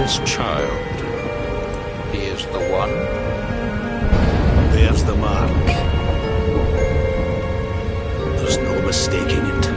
this child. He is the one. There's the mark. There's no mistaking it.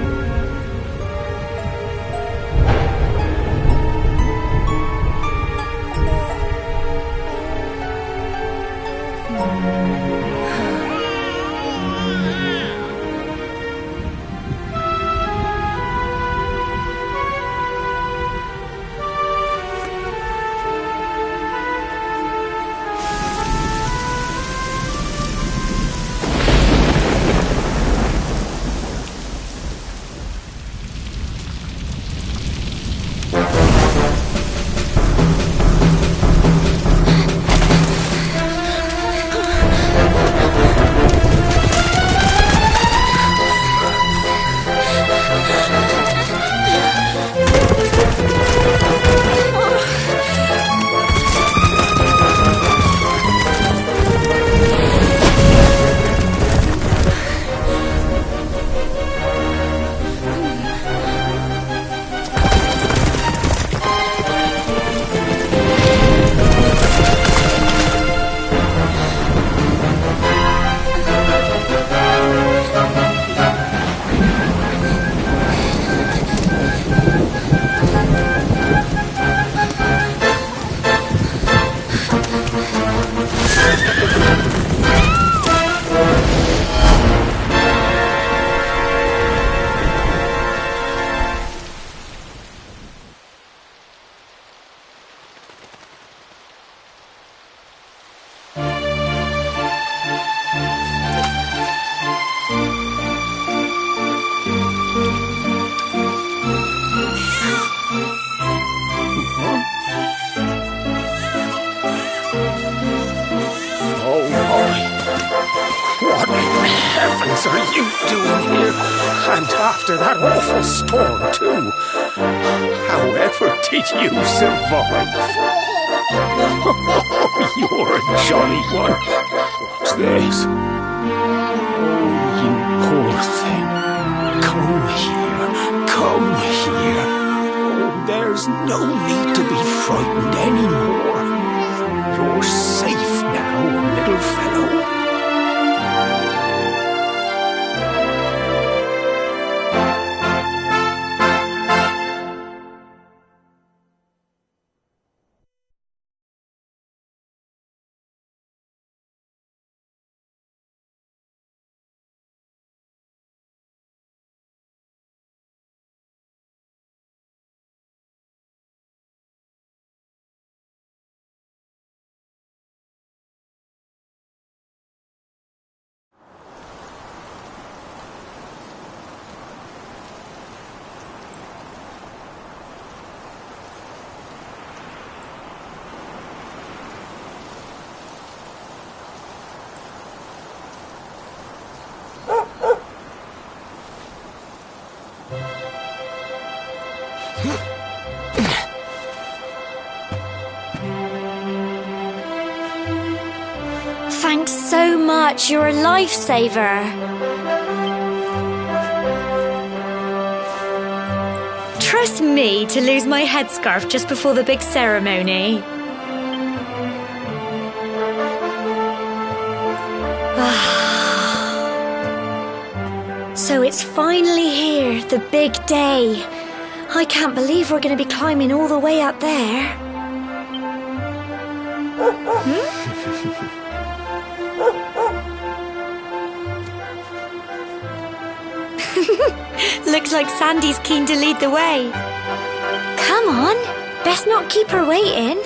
What in heavens are you doing here? And after that awful storm, too. However did you survive? Oh, you're a jolly one. What's this? Oh, you poor thing. Come here. Come here. Oh, there's no need to be frightened anymore. You're safe now, little fellow. Thanks so much, you're a lifesaver. Trust me to lose my headscarf just before the big ceremony. So it's finally here, the big day. I can't believe we're going to be climbing all the way up there. Looks like Sandy's keen to lead the way. Come on, best not keep her waiting.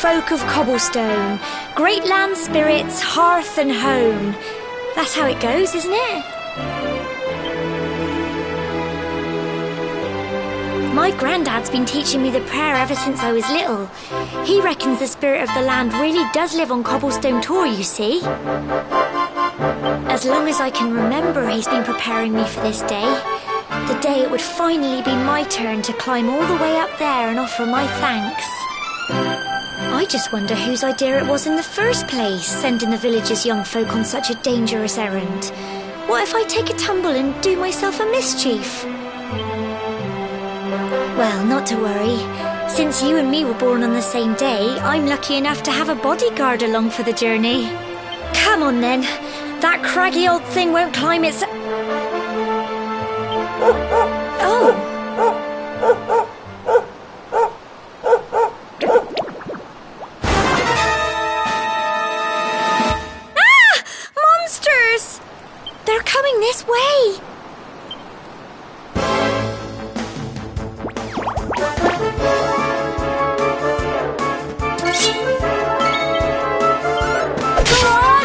Folk of Cobblestone, great land spirits, hearth and home. That's how it goes, isn't it? My granddad's been teaching me the prayer ever since I was little. He reckons the spirit of the land really does live on Cobblestone Tor, you see. As long as I can remember, he's been preparing me for this day. The day it would finally be my turn to climb all the way up there and offer my thanks. I just wonder whose idea it was in the first place, sending the village's young folk on such a dangerous errand. What if I take a tumble and do myself a mischief? Well, not to worry. Since you and me were born on the same day, I'm lucky enough to have a bodyguard along for the journey. Come on then. That craggy old thing won't climb its... Oh! This way! Go on!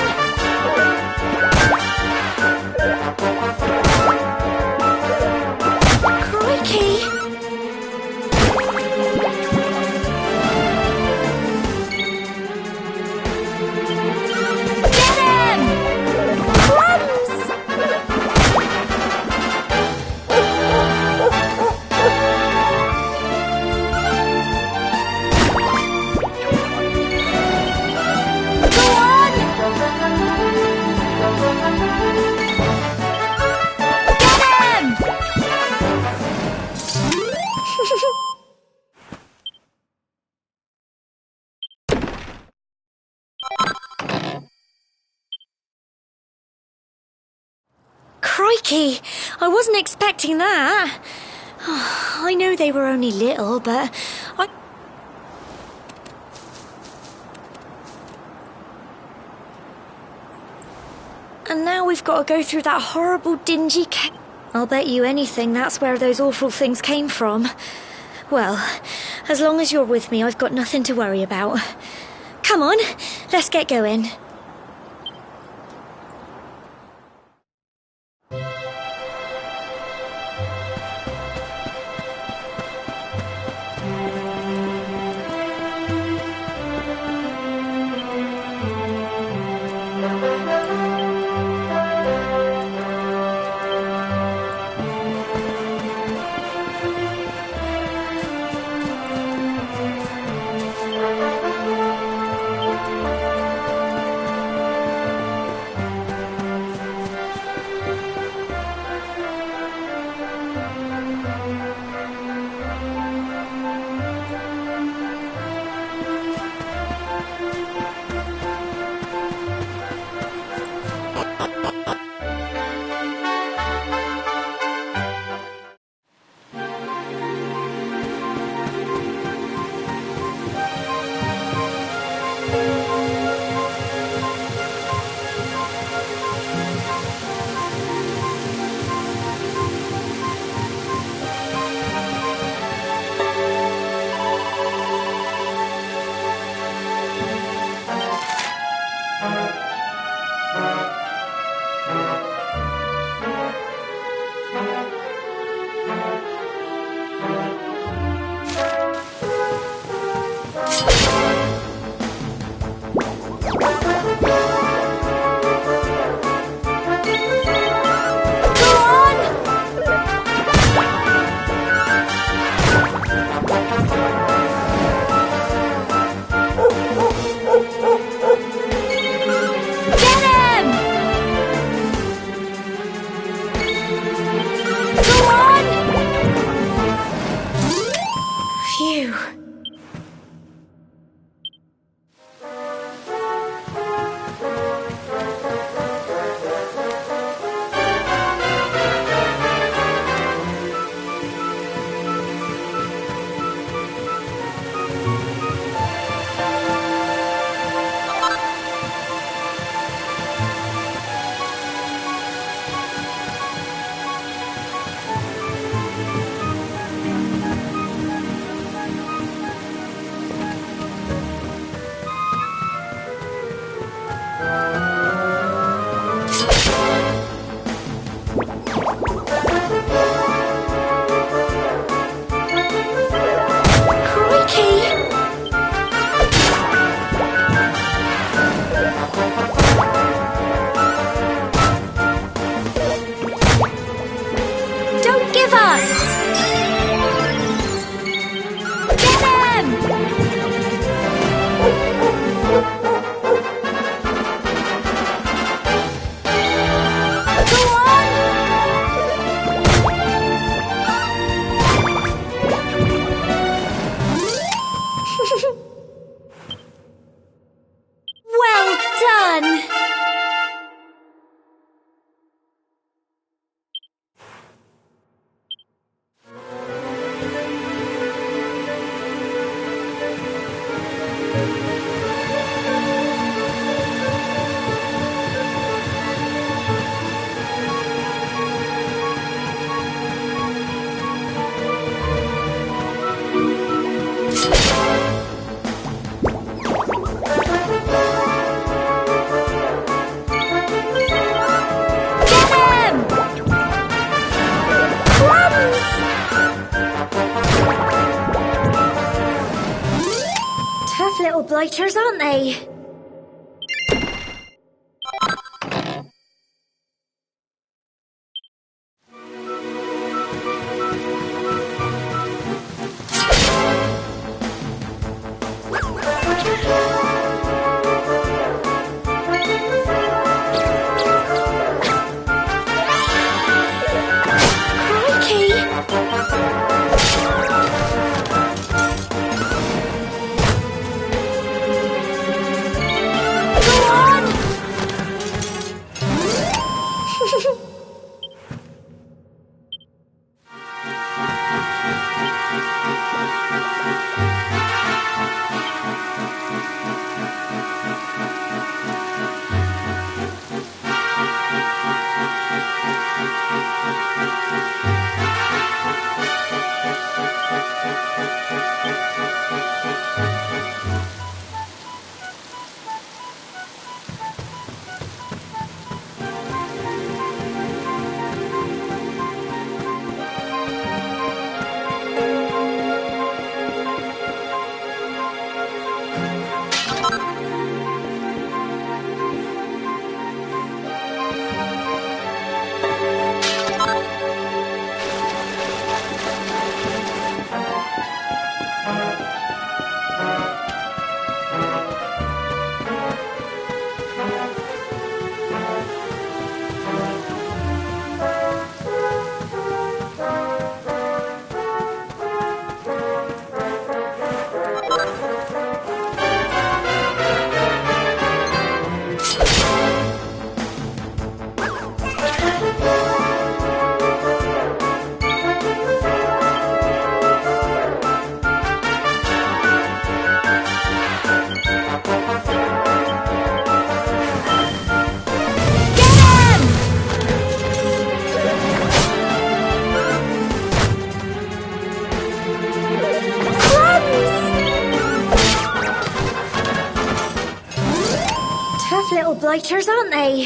Crikey! I wasn't expecting that. I know they were only little, but I... And now we've got to go through that horrible, dingy I'll bet you anything that's where those awful things came from. Well, as long as you're with me, I've got nothing to worry about. Come on, let's get going. Little blighters, aren't they? blighters, aren't they?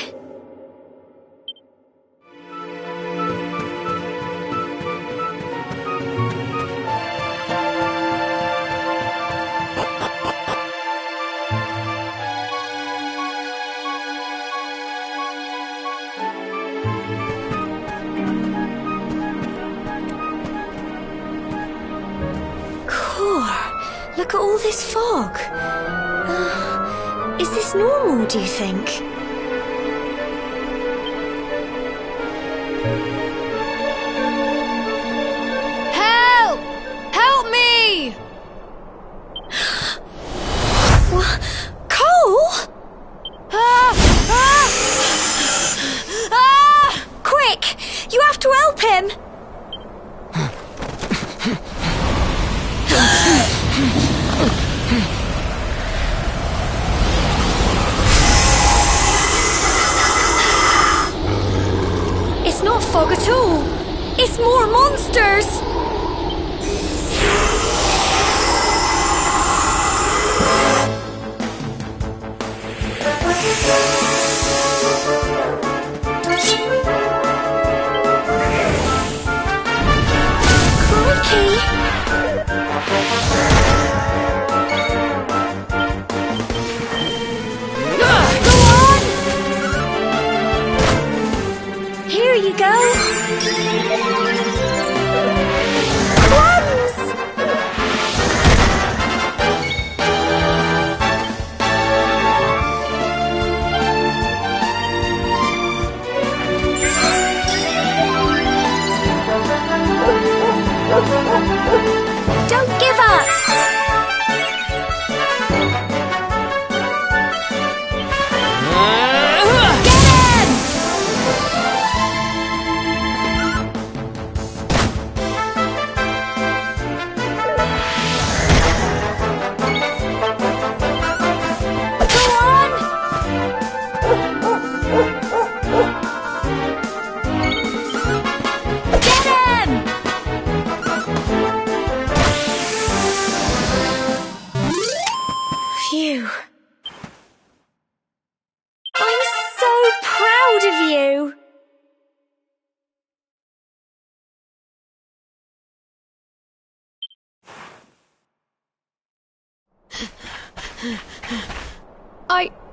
Look at all this fog. Is this normal, do you think? Help! Help me! What? Cole? Quick! You have to help him! It's not fog at all. It's more monsters. Crikey. Go on. Here you go. Plums! Don't give up! Get him! Go on! Get him! Phew. I'm so proud of you.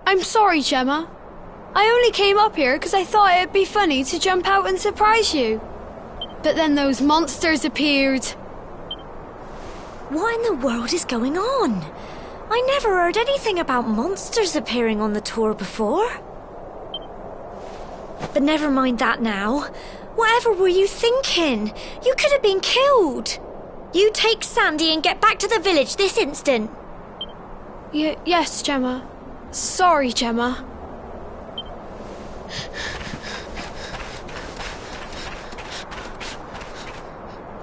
I'm sorry, Gemma. I only came up here because I thought it'd be funny to jump out and surprise you. But then those monsters appeared. What in the world is going on? I never heard anything about monsters appearing on the tour before. But never mind that now. Whatever were you thinking? You could have been killed. You take Sandy and get back to the village this instant. Yes, Gemma. Sorry, Gemma.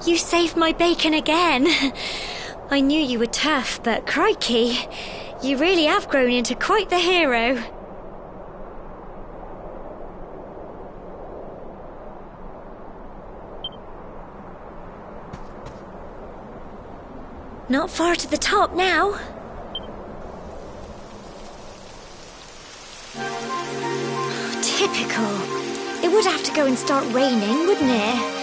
You saved my bacon again. I knew you were tough, but crikey, you really have grown into quite the hero. Not far to the top now. Typical. It would have to go and start raining, wouldn't it?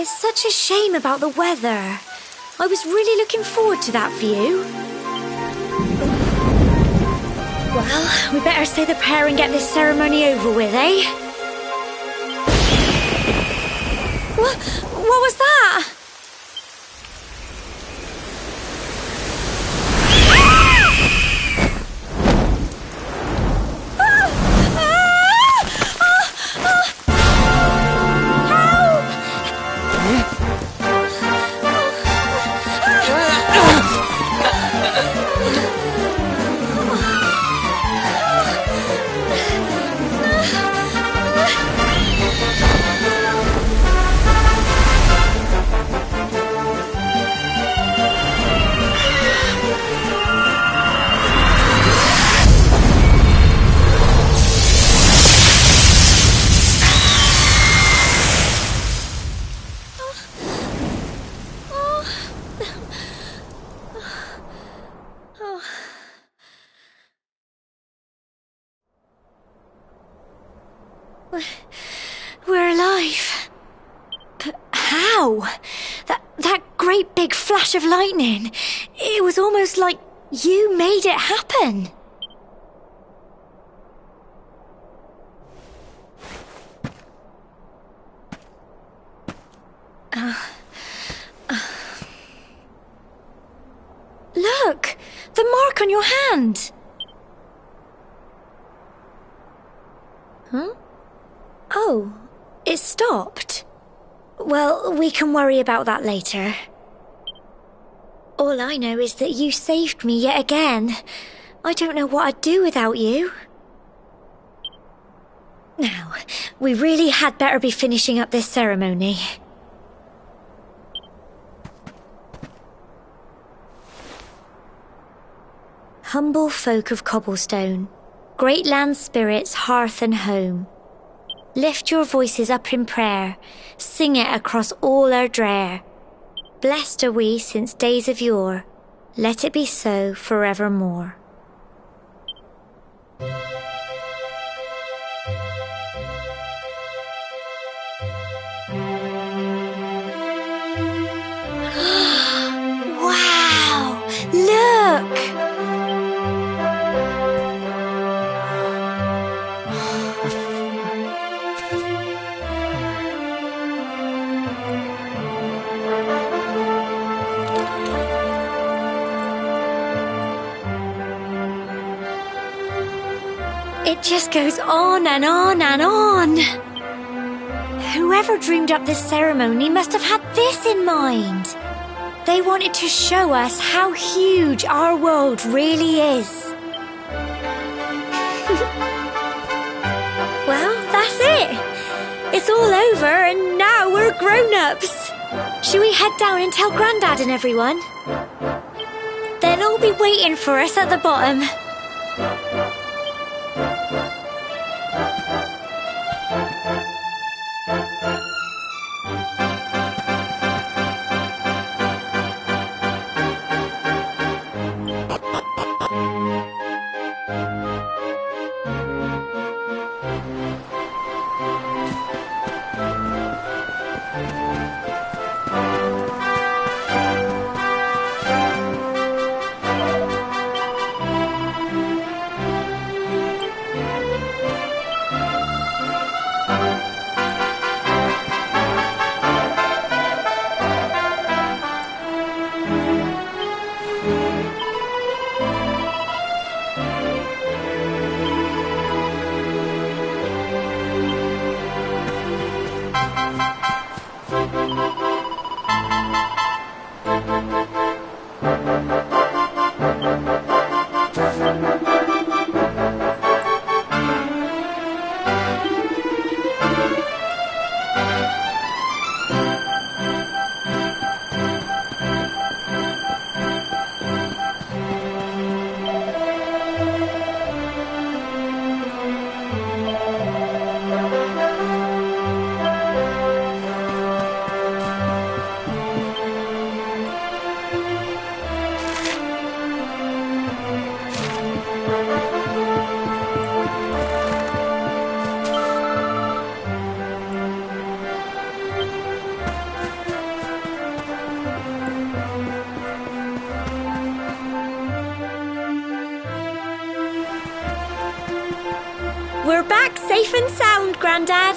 It's such a shame about the weather. I was really looking forward to that view. Well, we better say the prayer and get this ceremony over with, eh? What was that? We're alive. But how? That great big flash of lightning. It was almost like you made it happen. Look! The mark on your hand! Huh? Oh, it stopped. Well, we can worry about that later. All I know is that you saved me yet again. I don't know what I'd do without you. Now, we really had better be finishing up this ceremony. Humble folk of Cobblestone, great land spirits, hearth and home, lift your voices up in prayer, sing it across all our drear. Blessed are we since days of yore, let it be so forevermore. Wow! Look! It just goes on and on and on. Whoever dreamed up this ceremony must have had this in mind. They wanted to show us how huge our world really is. Well, that's it. It's all over and now we're grown-ups. Shall we head down and tell Grandad and everyone? They'll all be waiting for us at the bottom. safe and sound, Grandad.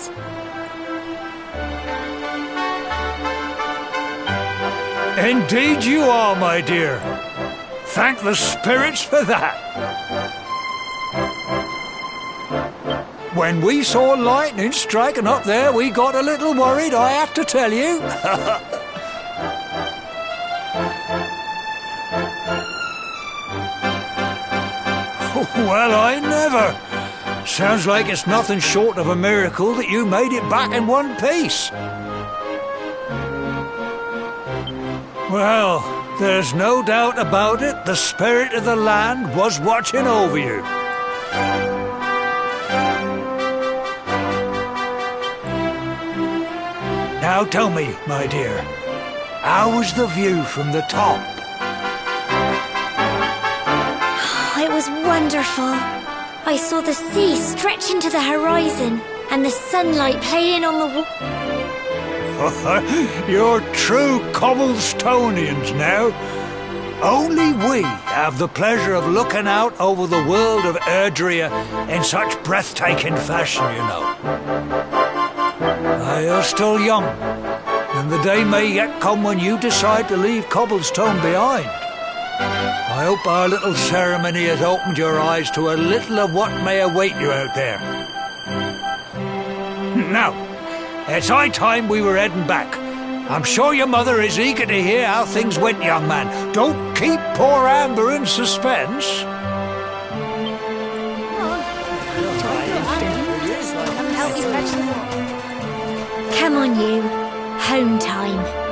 Indeed you are, my dear. Thank the spirits for that. When we saw lightning striking up there, we got a little worried, I have to tell you. Well, I never. Sounds like it's nothing short of a miracle that you made it back in one piece. Well, there's no doubt about it, the spirit of the land was watching over you. Now tell me, my dear, how was the view from the top? It was wonderful. I saw the sea stretch into the horizon and the sunlight playing on the wall. You're true Cobblestonians now. Only we have the pleasure of looking out over the world of Erdrea in such breathtaking fashion, you know. You're still young, and the day may yet come when you decide to leave Cobblestone behind. I hope our little ceremony has opened your eyes to a little of what may await you out there. Now, it's high time we were heading back. I'm sure your mother is eager to hear how things went, young man. Don't keep poor Amber in suspense. Come on, you. Home time.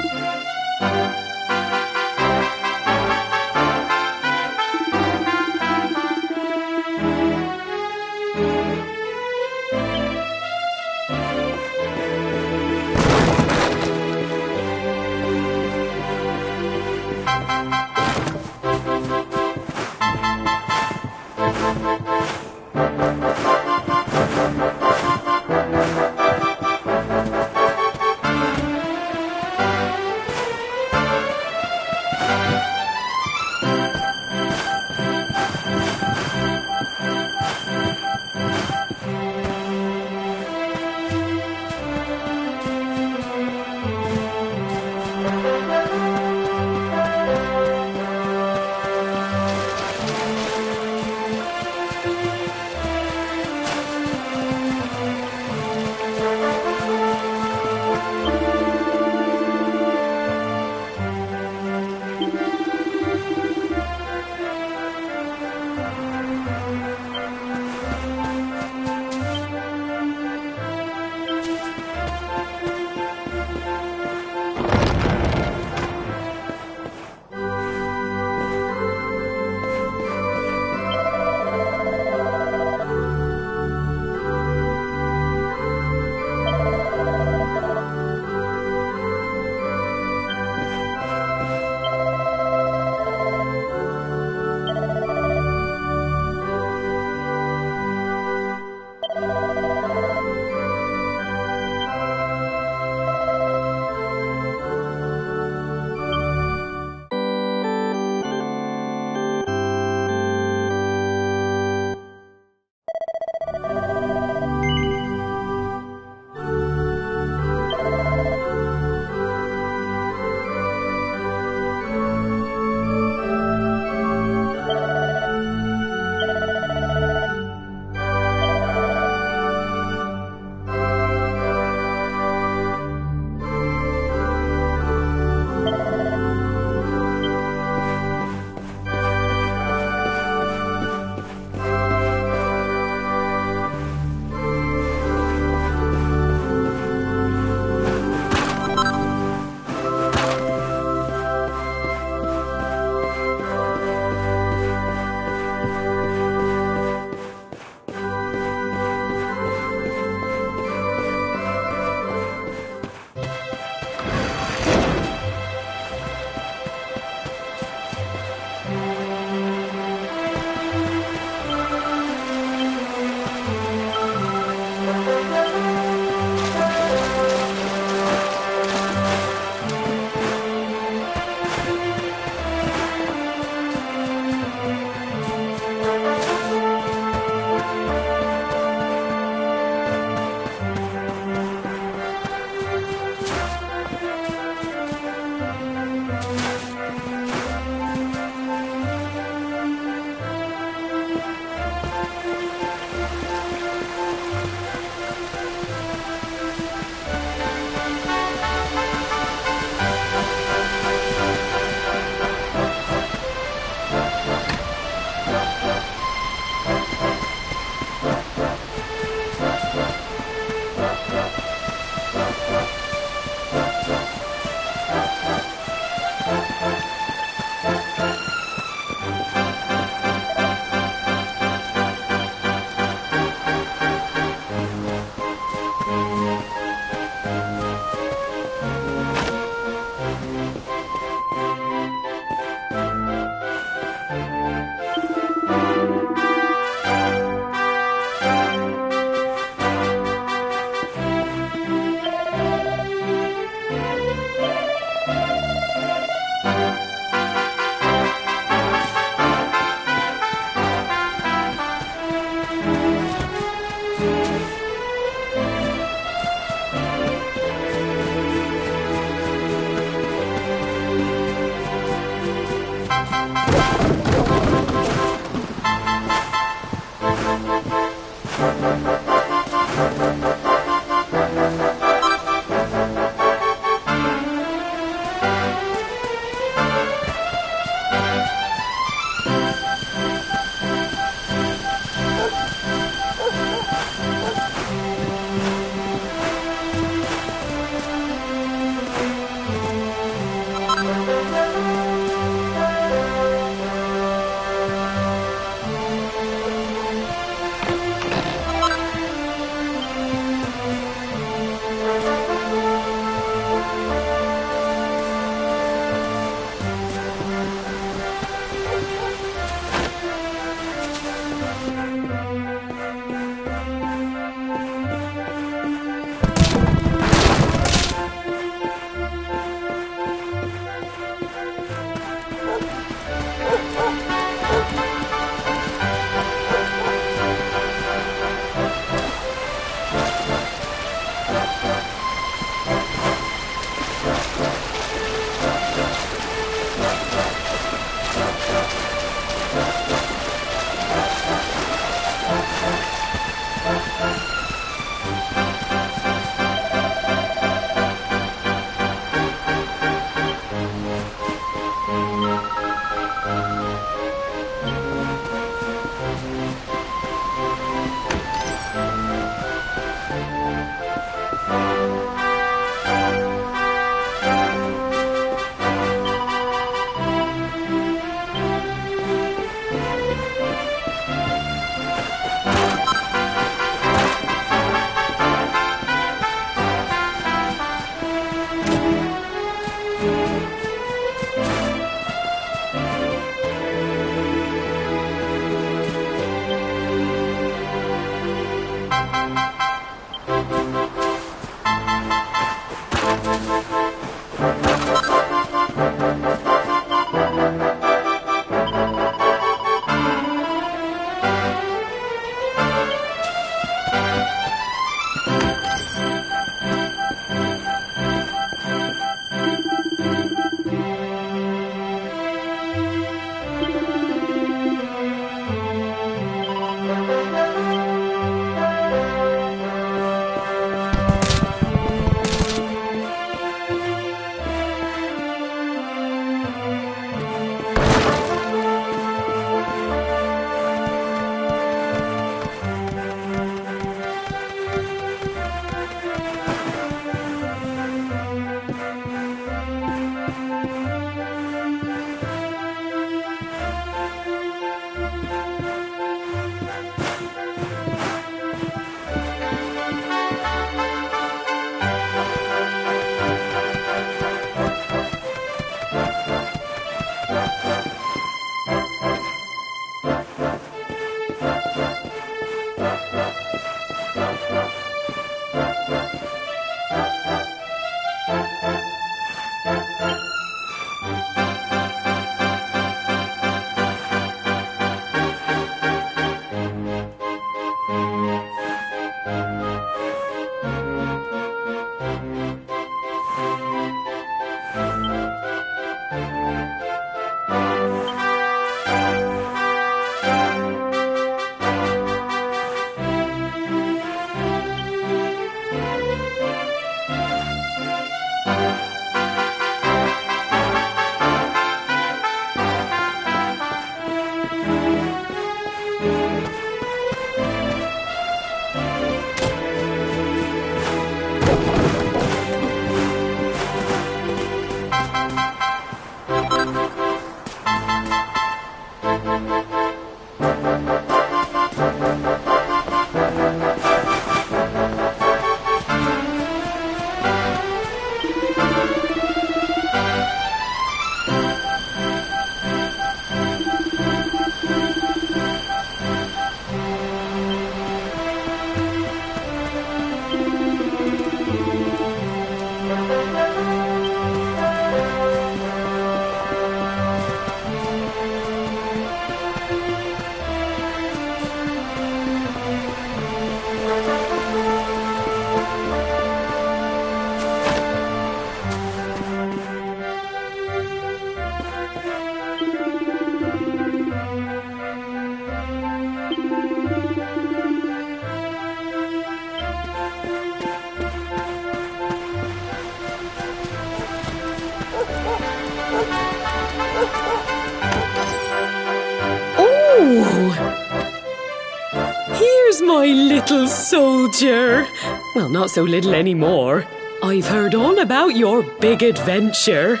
Here's my little soldier. Well, not so little anymore. I've heard all about your big adventure.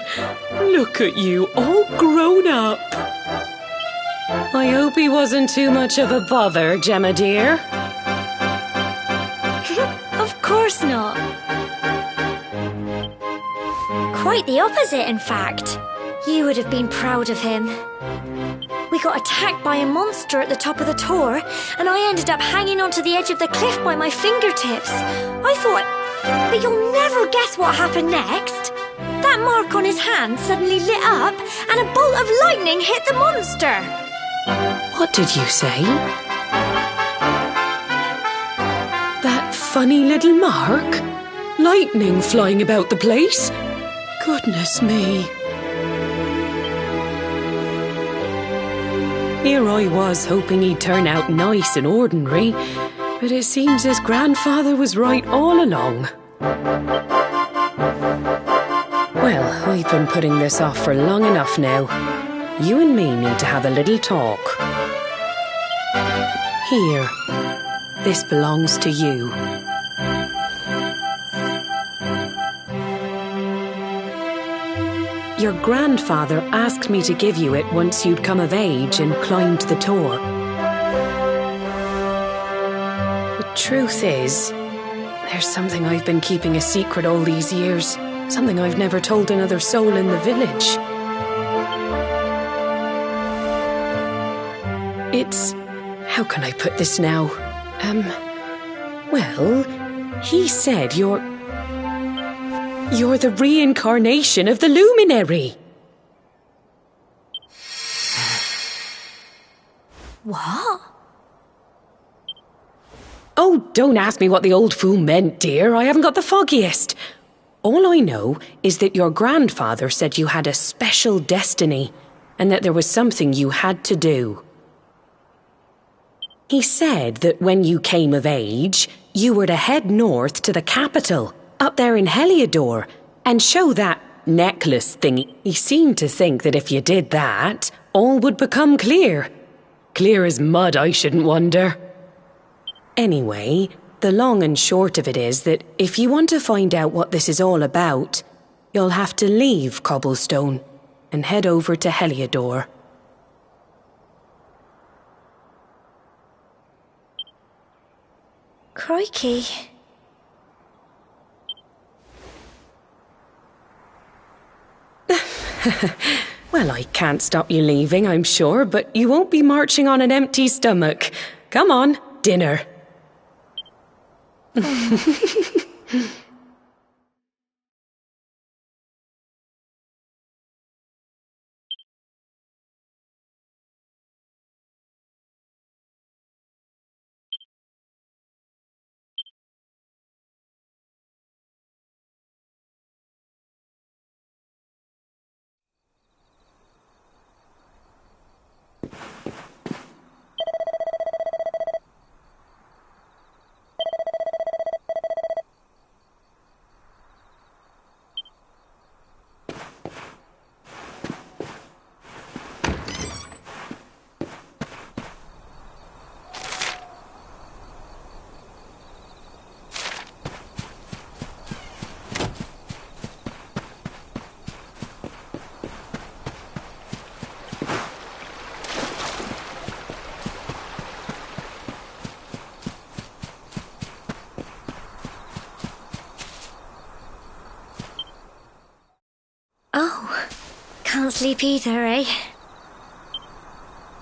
Look at you, all grown up. I hope he wasn't too much of a bother, Gemma dear. Of course not. Quite the opposite, in fact. You would have been proud of him. We got attacked by a monster at the top of the tor, and I ended up hanging onto the edge of the cliff by my fingertips. I thought, but you'll never guess what happened next. That mark on his hand suddenly lit up, and a bolt of lightning hit the monster. What did you say? That funny little mark? Lightning flying about the place? Goodness me. Here I was hoping he'd turn out nice and ordinary, but it seems his grandfather was right all along. Well, I've been putting this off for long enough now. You and me need to have a little talk. Here, this belongs to you. Your grandfather asked me to give you it once you'd come of age and climbed the tor. The truth is, there's something I've been keeping a secret all these years. Something I've never told another soul in the village. It's... how can I put this now? Well, he said you're the reincarnation of the luminary. What? Oh, don't ask me what the old fool meant, dear. I haven't got the foggiest. All I know is that your grandfather said you had a special destiny and that there was something you had to do. He said that when you came of age, you were to head north to the capital, up there in Heliodor, and show that necklace thingy. He seemed to think that if you did that, all would become clear. Clear as mud, I shouldn't wonder. Anyway, the long and short of it is that if you want to find out what this is all about, you'll have to leave Cobblestone and head over to Heliodor. Crikey. Well, I can't stop you leaving, I'm sure, but you won't be marching on an empty stomach. Come on, dinner. Oh, can't sleep either, eh?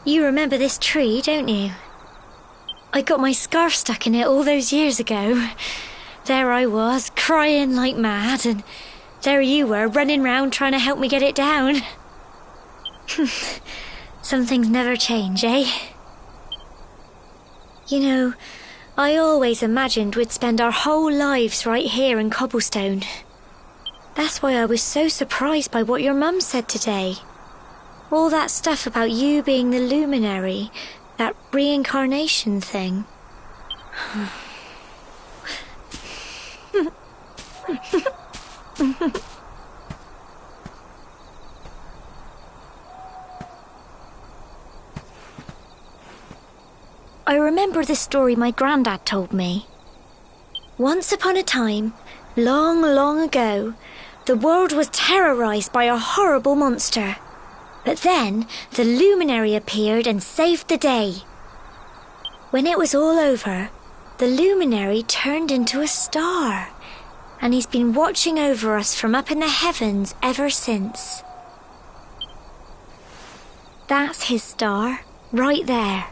You remember this tree, don't you? I got my scarf stuck in it all those years ago. There I was, crying like mad, and there you were, running round trying to help me get it down. Some things never change, eh? You know, I always imagined we'd spend our whole lives right here in Cobblestone. That's why I was so surprised by what your mum said today. All that stuff about you being the luminary, that reincarnation thing. remember the story my granddad told me. Once upon a time, long, long ago, the world was terrorized by a horrible monster. But then the luminary appeared and saved the day. When it was all over, the luminary turned into a star, and he's been watching over us from up in the heavens ever since. That's his star, right there.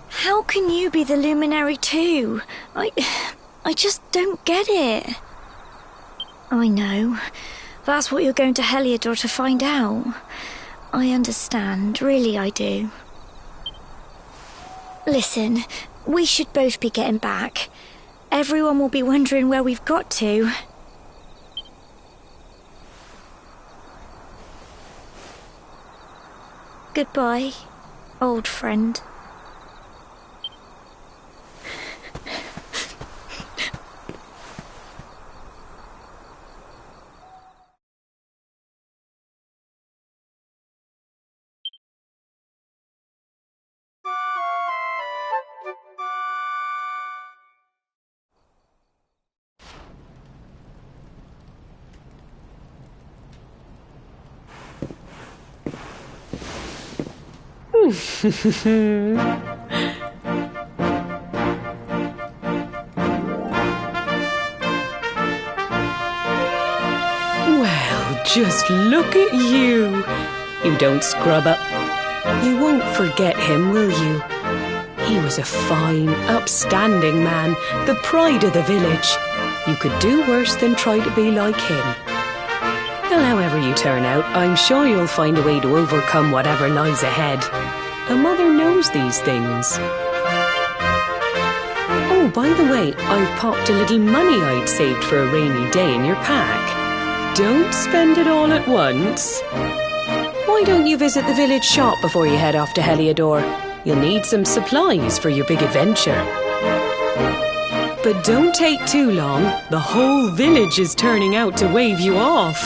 How can you be the luminary too? I just don't get it. I know. That's what you're going to Heliodor to find out. I understand, really I do. Listen, we should both be getting back. Everyone will be wondering where we've got to. Goodbye, old friend. Well, just look at you. You don't scrub up. You won't forget him, will you? He was a fine, upstanding man, the pride of the village. You could do worse than try to be like him. Well, however you turn out, I'm sure you'll find a way to overcome whatever lies ahead. A mother knows these things. Oh, by the way, I've popped a little money I'd saved for a rainy day in your pack. Don't spend it all at once. Why don't you visit the village shop before you head off to Heliodor? You'll need some supplies for your big adventure. But don't take too long. The whole village is turning out to wave you off.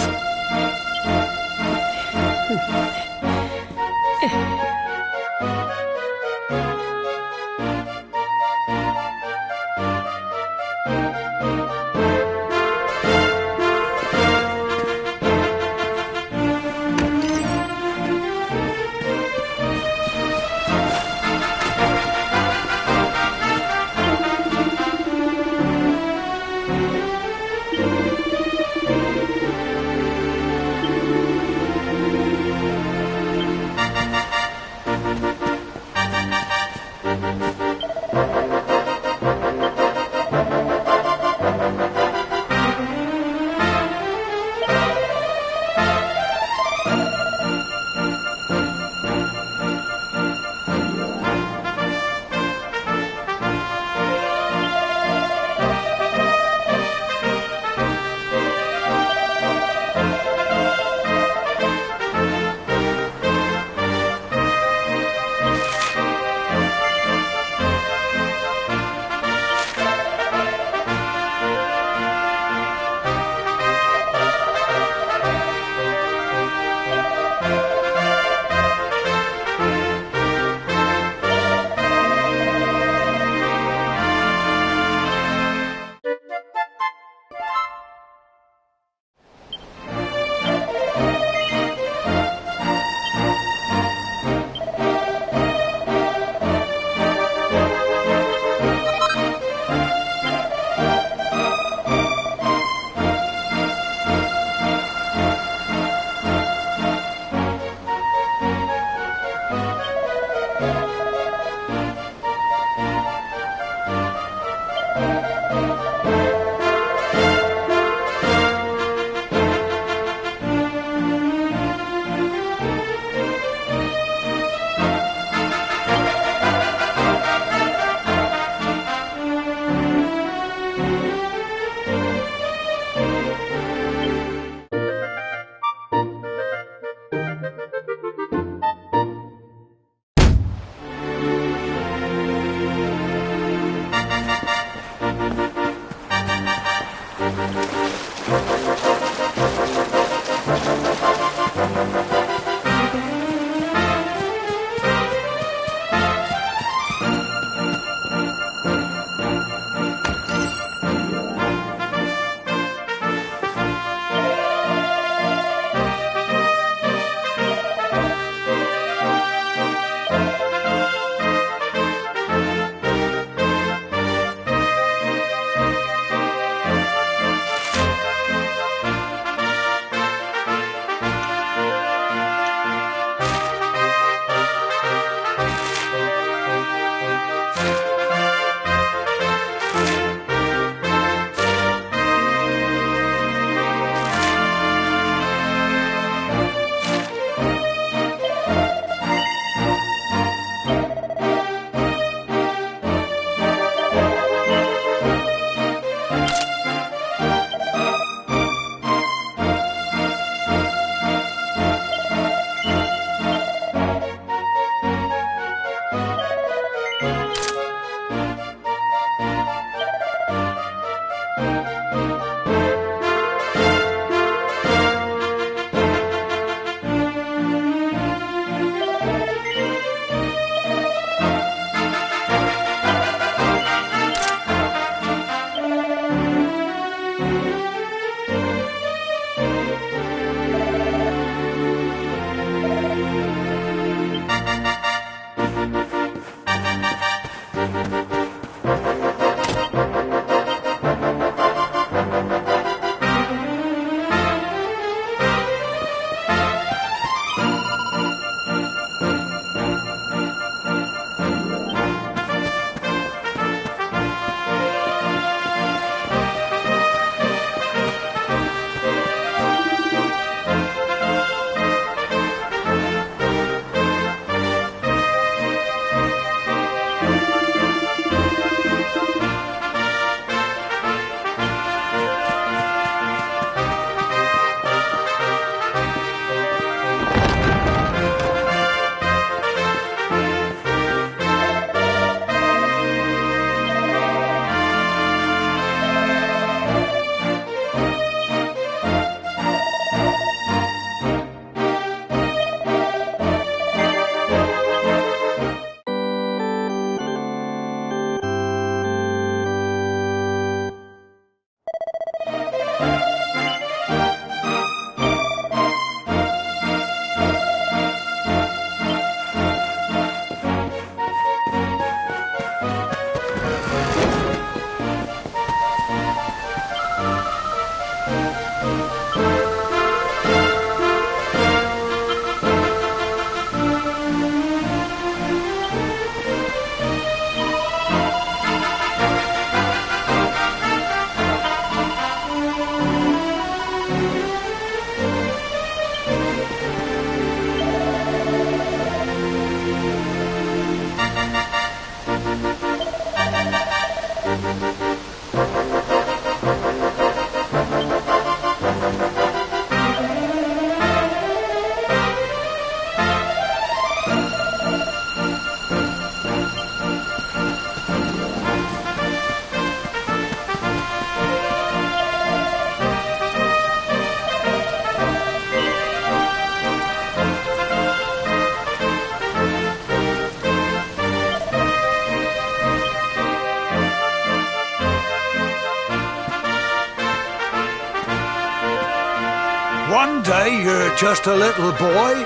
One day you're just a little boy,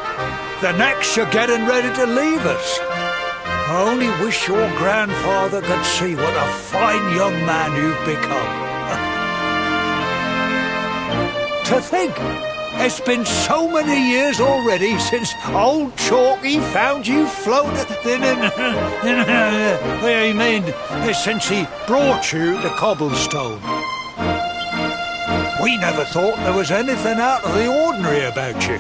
the next you're getting ready to leave us. I only wish your grandfather could see what a fine young man you've become. To think, it's been so many years already since old Chalky found you floating since he brought you to Cobblestone. We never thought there was anything out of the ordinary about you.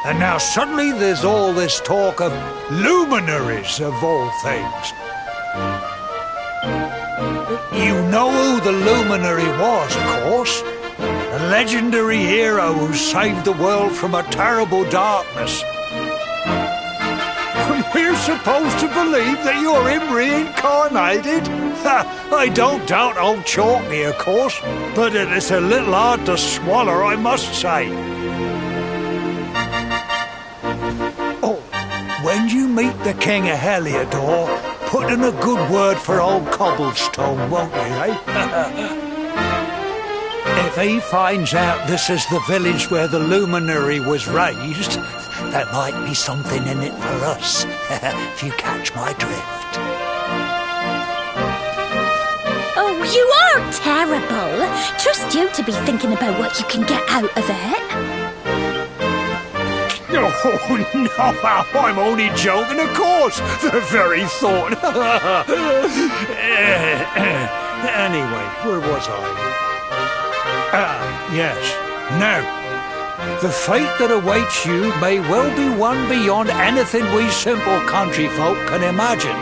And now suddenly there's all this talk of luminaries of all things. You know who the luminary was, of course. A legendary hero who saved the world from a terrible darkness. And we're supposed to believe that you're him reincarnated? I don't doubt old Chalky, of course, but it's a little hard to swallow, I must say. Oh, when you meet the King of Heliodor, put in a good word for old Cobblestone, won't you, eh? If he finds out this is the village where the luminary was raised, there might be something in it for us, if you catch my drift. Oh, you are terrible. Trust you to be thinking about what you can get out of it. Oh, no, I'm only joking, of course. The very thought. Anyway, where was I? Yes. Now, the fate that awaits you may well be one beyond anything we simple country folk can imagine.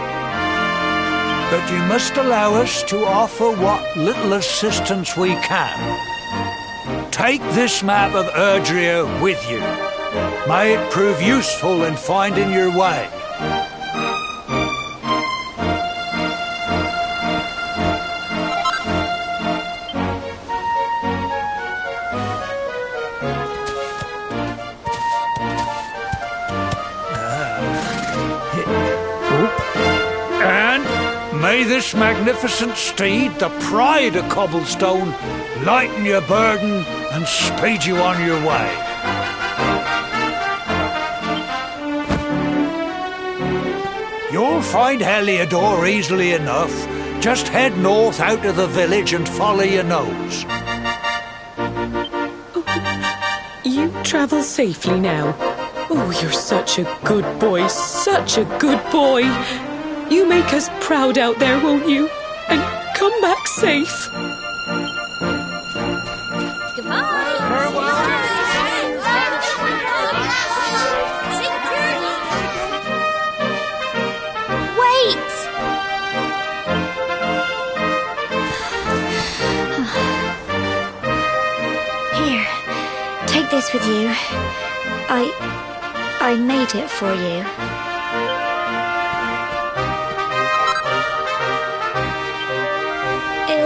But you must allow us to offer what little assistance we can. Take this map of Erdrea with you. May it prove useful in finding your way. May this magnificent steed, the pride of Cobblestone, lighten your burden and speed you on your way. You'll find Heliodor easily enough. Just head north out of the village and follow your nose. Oh, you travel safely now. Oh, you're such a good boy, such a good boy. You make us proud out there, won't you? And come back safe. Goodbye. Wait. Here, take this with you. I made it for you.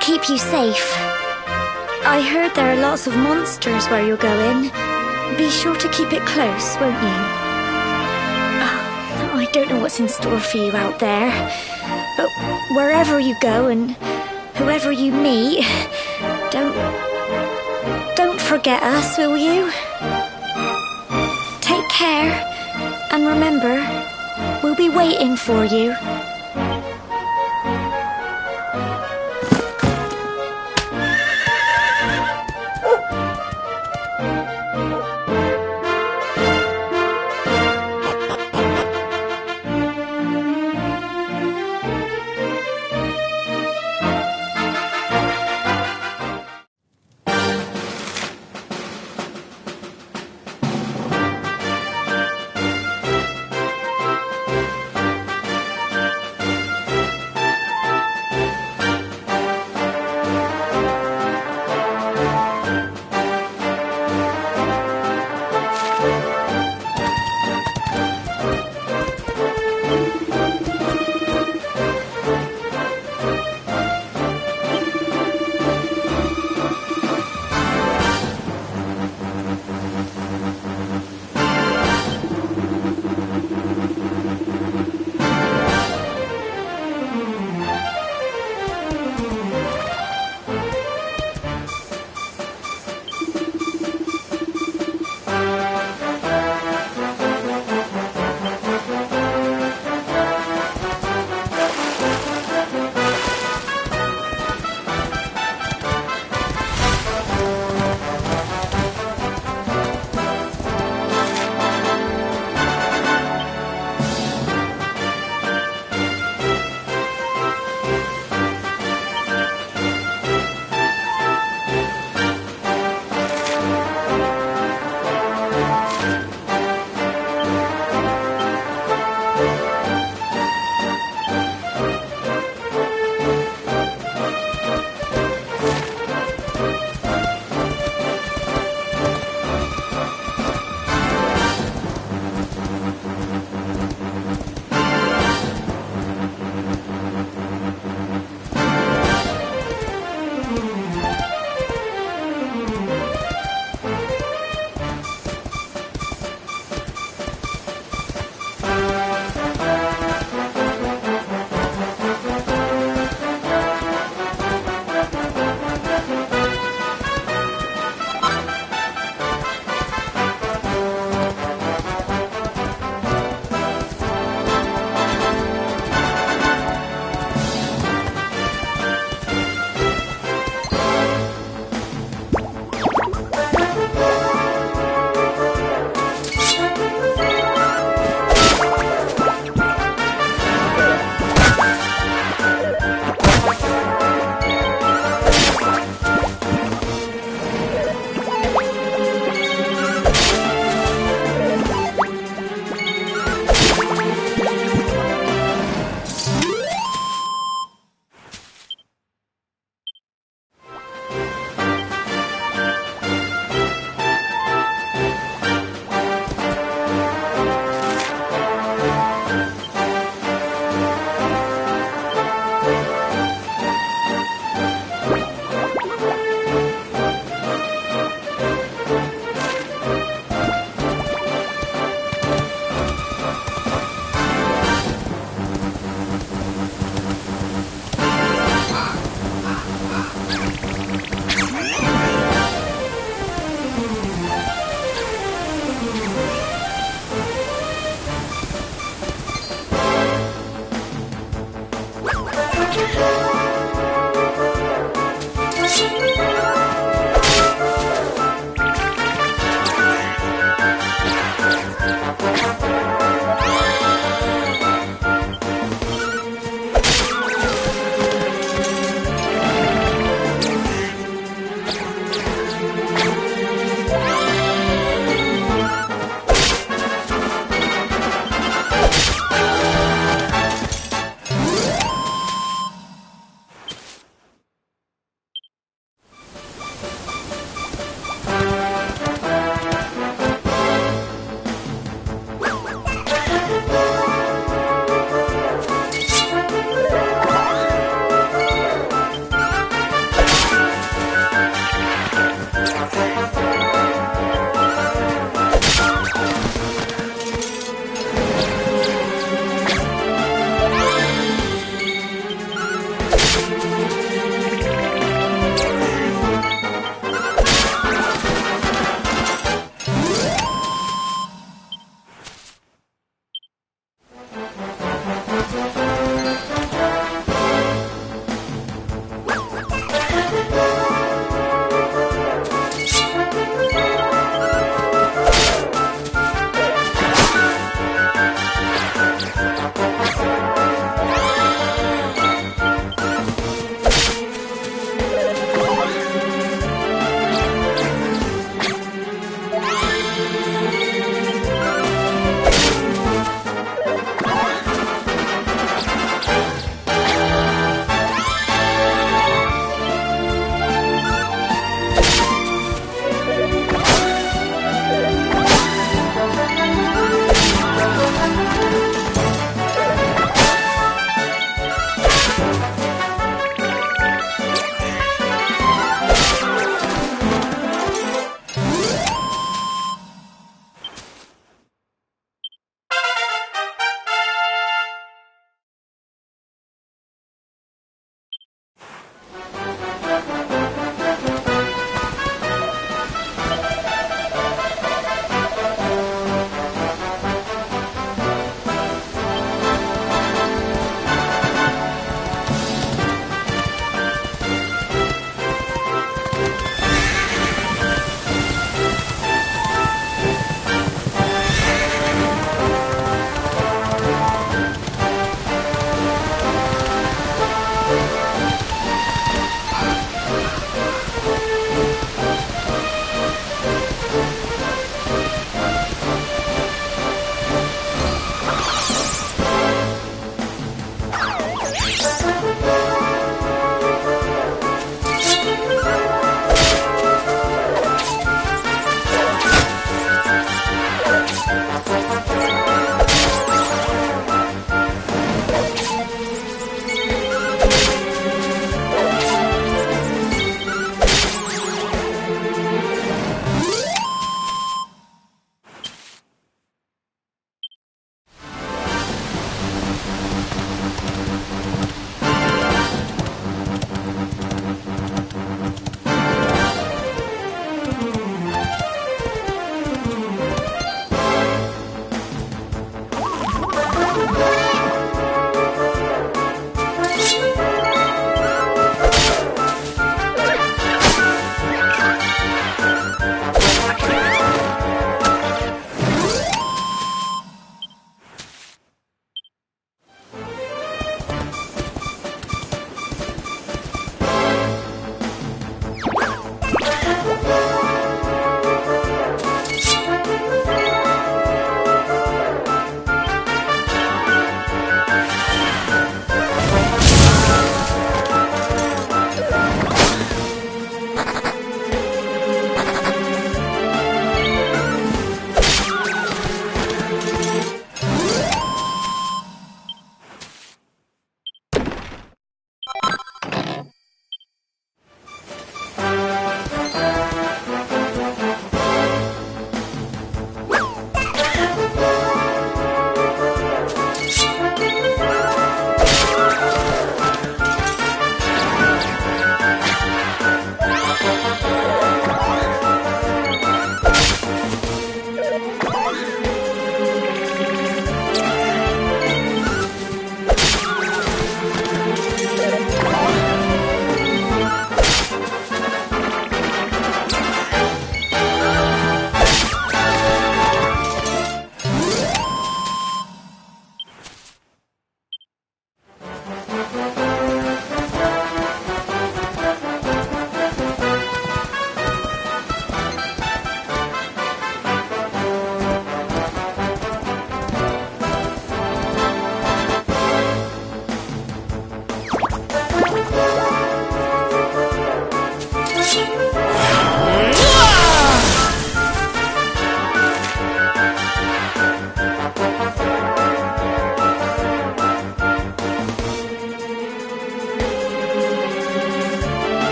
Keep you safe. I heard there are lots of monsters where you're going. Be sure to keep it close, won't you? Oh, I don't know what's in store for you out there, but wherever you go and whoever you meet, don't forget us, will you? Take care, and remember, we'll be waiting for you.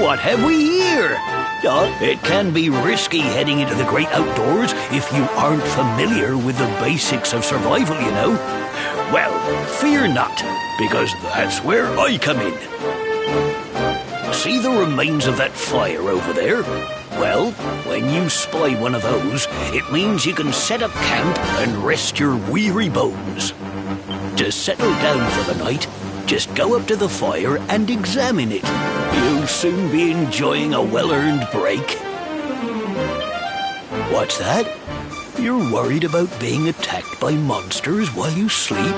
what have we here? It can be risky heading into the great outdoors if you aren't familiar with the basics of survival, you know. Well, fear not, because that's where I come in. See the remains of that fire over there? Well, when you spy one of those, it means you can set up camp and rest your weary bones. To settle down for the night, just go up to the fire and examine it. You'll soon be enjoying a well-earned break. What's that? You're worried about being attacked by monsters while you sleep?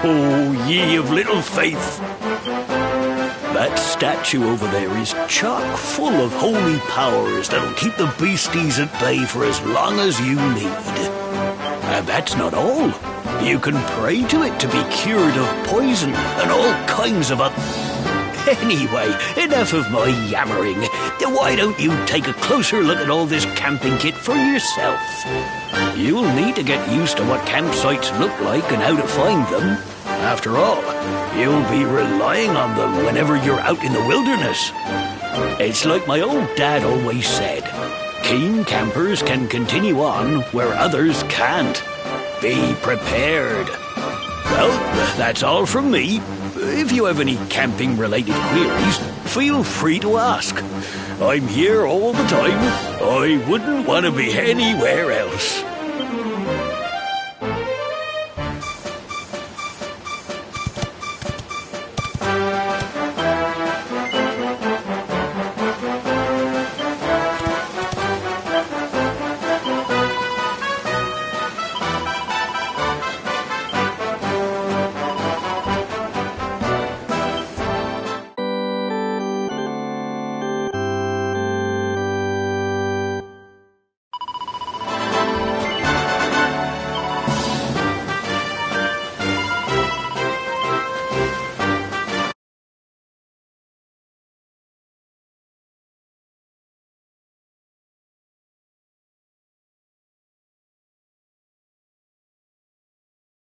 Oh, ye of little faith! That statue over there is chock full of holy powers that'll keep the beasties at bay for as long as you need. And that's not all. You can pray to it to be cured of poison and all kinds of other... Anyway, enough of my yammering. Why don't you take a closer look at all this camping kit for yourself? You'll need to get used to what campsites look like and how to find them. After all, you'll be relying on them whenever you're out in the wilderness. It's like my old dad always said, keen campers can continue on where others can't. Be prepared. Well, that's all from me. If you have any camping-related queries, feel free to ask. I'm here all the time. I wouldn't want to be anywhere else.